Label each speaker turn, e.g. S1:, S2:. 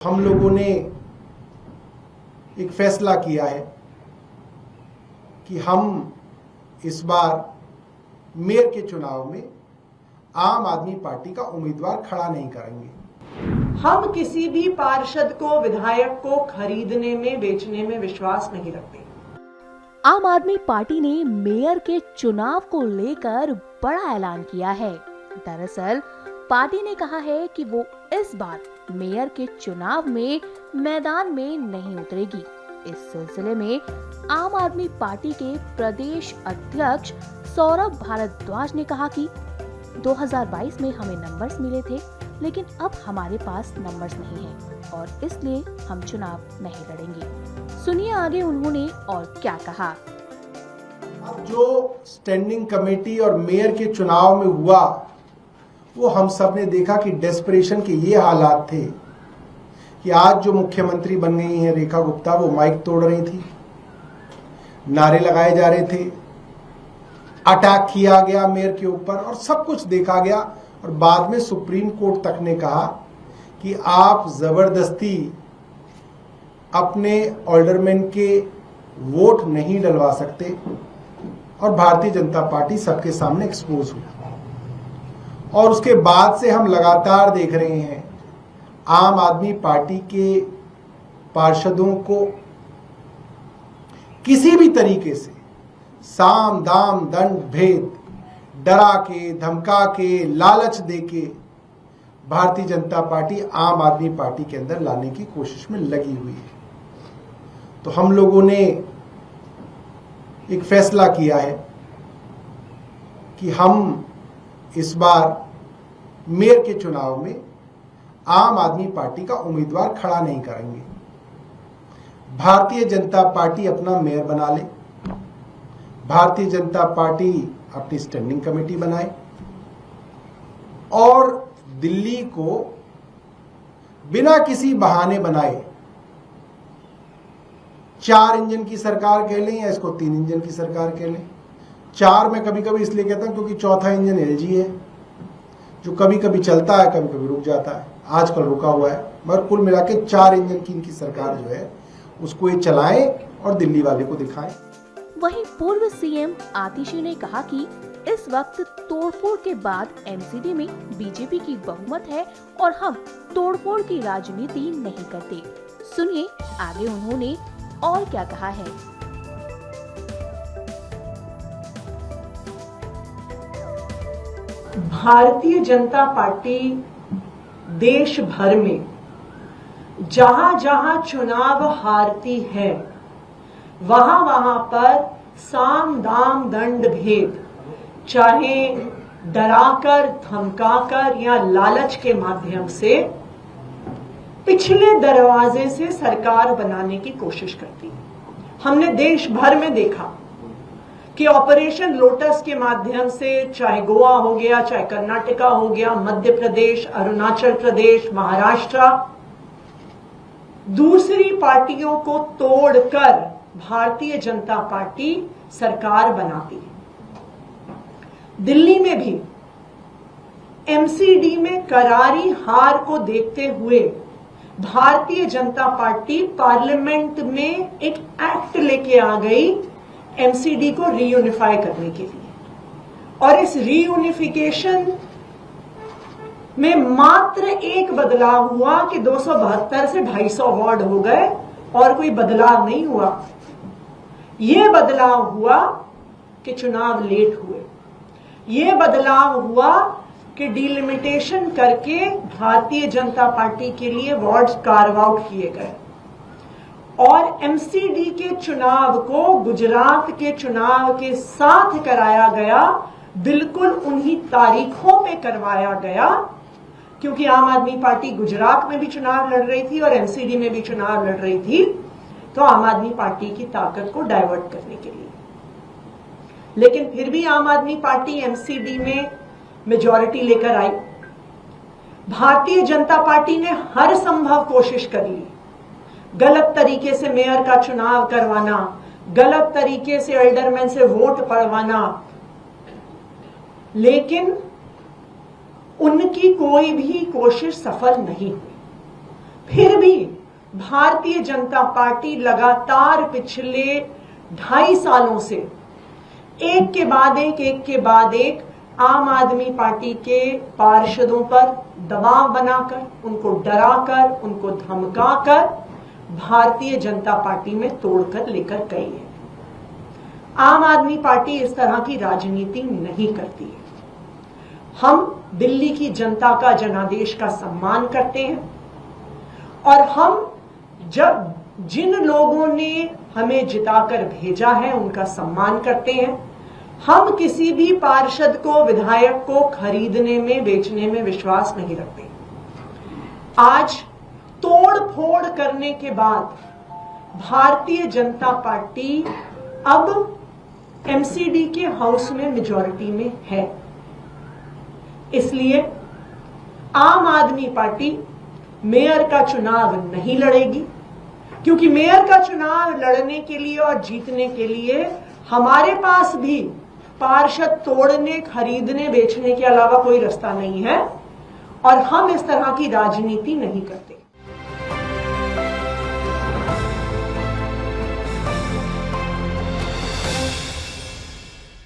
S1: हम लोगों ने एक फैसला किया है कि हम इस बार मेयर के चुनाव में आम आदमी पार्टी का उम्मीदवार खड़ा नहीं करेंगे।
S2: हम किसी भी पार्षद को, विधायक को खरीदने में, बेचने में विश्वास नहीं रखते।
S3: आम आदमी पार्टी ने मेयर के चुनाव को लेकर बड़ा ऐलान किया है। दरअसल पार्टी ने कहा है कि वो इस बार मेयर के चुनाव में मैदान में नहीं उतरेगी। इस सिलसिले में आम आदमी पार्टी के प्रदेश अध्यक्ष सौरभ भारद्वाज ने कहा कि 2022 में हमें नंबर्स मिले थे, लेकिन अब हमारे पास नंबर्स नहीं हैं और इसलिए हम चुनाव नहीं लड़ेंगे। सुनिए आगे उन्होंने और क्या कहा।
S1: अब जो स्टैंडिंग कमेटी और मेयर के चुनाव में हुआ वो हम सब ने देखा कि डेस्परेशन के ये हालात थे कि आज जो मुख्यमंत्री बन गई हैं रेखा गुप्ता, वो माइक तोड़ रही थी, नारे लगाए जा रहे थे, अटैक किया गया मेयर के ऊपर और सब कुछ देखा गया। और बाद में सुप्रीम कोर्ट तक ने कहा कि आप जबरदस्ती अपने ऑल्डरमैन के वोट नहीं डलवा सकते और भारतीय जनता पार्टी सबके सामने एक्सपोज हुई। और उसके बाद से हम लगातार देख रहे हैं आम आदमी पार्टी के पार्षदों को किसी भी तरीके से साम दाम दंड भेद, डरा के, धमका के, लालच दे के भारतीय जनता पार्टी आम आदमी पार्टी के अंदर लाने की कोशिश में लगी हुई है। तो हम लोगों ने एक फैसला किया है कि हम इस बार मेयर के चुनाव में आम आदमी पार्टी का उम्मीदवार खड़ा नहीं करेंगे। भारतीय जनता पार्टी अपना मेयर बना ले, भारतीय जनता पार्टी अपनी स्टैंडिंग कमेटी बनाए और दिल्ली को बिना किसी बहाने बनाए 4 इंजन की सरकार कह लें या इसको 3 इंजन की सरकार कह लें। 4 में कभी कभी इसलिए कहता हूं क्योंकि चौथा इंजन एलजी है जो कभी कभी चलता है, कभी कभी रुक जाता है, आजकल रुका हुआ है, मगर कुल मिला के 4 इंजन की इनकी सरकार जो है उसको ये चलाएं और दिल्ली वाले को दिखाएं।
S3: वहीं पूर्व सीएम आतिशी ने कहा कि इस वक्त तोड़फोड़ के बाद एमसीडी में बीजेपी की बहुमत है और हम तोड़फोड़ की राजनीति नहीं करते। सुनिए आगे उन्होंने और क्या कहा है।
S2: भारतीय जनता पार्टी देश भर में जहां जहां चुनाव हारती है वहां वहां पर साम दाम दंड भेद, चाहे डराकर, धमकाकर या लालच के माध्यम से पिछले दरवाजे से सरकार बनाने की कोशिश करती है। हमने देश भर में देखा कि ऑपरेशन लोटस के माध्यम से, चाहे गोवा हो गया, चाहे कर्नाटका हो गया, मध्य प्रदेश, अरुणाचल प्रदेश, महाराष्ट्र, दूसरी पार्टियों को तोड़कर भारतीय जनता पार्टी सरकार बनाती है। दिल्ली में भी एमसीडी में करारी हार को देखते हुए भारतीय जनता पार्टी पार्लियामेंट में एक एक्ट लेके आ गई एमसीडी को रीयूनिफाई करने के लिए। और इस रीयूनिफिकेशन में मात्र एक बदलाव हुआ कि 272 से 250 वार्ड हो गए और कोई बदलाव नहीं हुआ। यह बदलाव हुआ कि चुनाव लेट हुए, यह बदलाव हुआ कि डिलिमिटेशन करके भारतीय जनता पार्टी के लिए वार्ड्स कार्व आउट किए गए और एमसीडी के चुनाव को गुजरात के चुनाव के साथ कराया गया, बिल्कुल उन्हीं तारीखों पे करवाया गया, क्योंकि आम आदमी पार्टी गुजरात में भी चुनाव लड़ रही थी और एमसीडी में भी चुनाव लड़ रही थी, तो आम आदमी पार्टी की ताकत को डाइवर्ट करने के लिए। लेकिन फिर भी आम आदमी पार्टी एमसीडी में मेजॉरिटी लेकर आई। भारतीय जनता पार्टी ने हर संभव कोशिश कर ली, गलत तरीके से मेयर का चुनाव करवाना, गलत तरीके से एल्डरमैन से वोट पड़वाना, लेकिन उनकी कोई भी कोशिश सफल नहीं हुई। फिर भी भारतीय जनता पार्टी लगातार पिछले 2.5 सालों से एक के बाद एक आम आदमी पार्टी के पार्षदों पर दबाव बनाकर, उनको डराकर, उनको धमकाकर भारतीय जनता पार्टी में तोड़कर लेकर गई है। आम आदमी पार्टी इस तरह की राजनीति नहीं करती है। हम दिल्ली की जनता का, जनादेश का सम्मान करते हैं और हम जब जिन लोगों ने हमें जिताकर भेजा है उनका सम्मान करते हैं। हम किसी भी पार्षद को, विधायक को खरीदने में, बेचने में विश्वास नहीं रखते। आज तोड़ फोड़ करने के बाद भारतीय जनता पार्टी अब एमसीडी के हाउस में मेजॉरिटी में है। इसलिए आम आदमी पार्टी मेयर का चुनाव नहीं लड़ेगी, क्योंकि मेयर का चुनाव लड़ने के लिए और जीतने के लिए हमारे पास भी पार्षद तोड़ने, खरीदने, बेचने के अलावा कोई रास्ता नहीं है और हम इस तरह की राजनीति नहीं करते।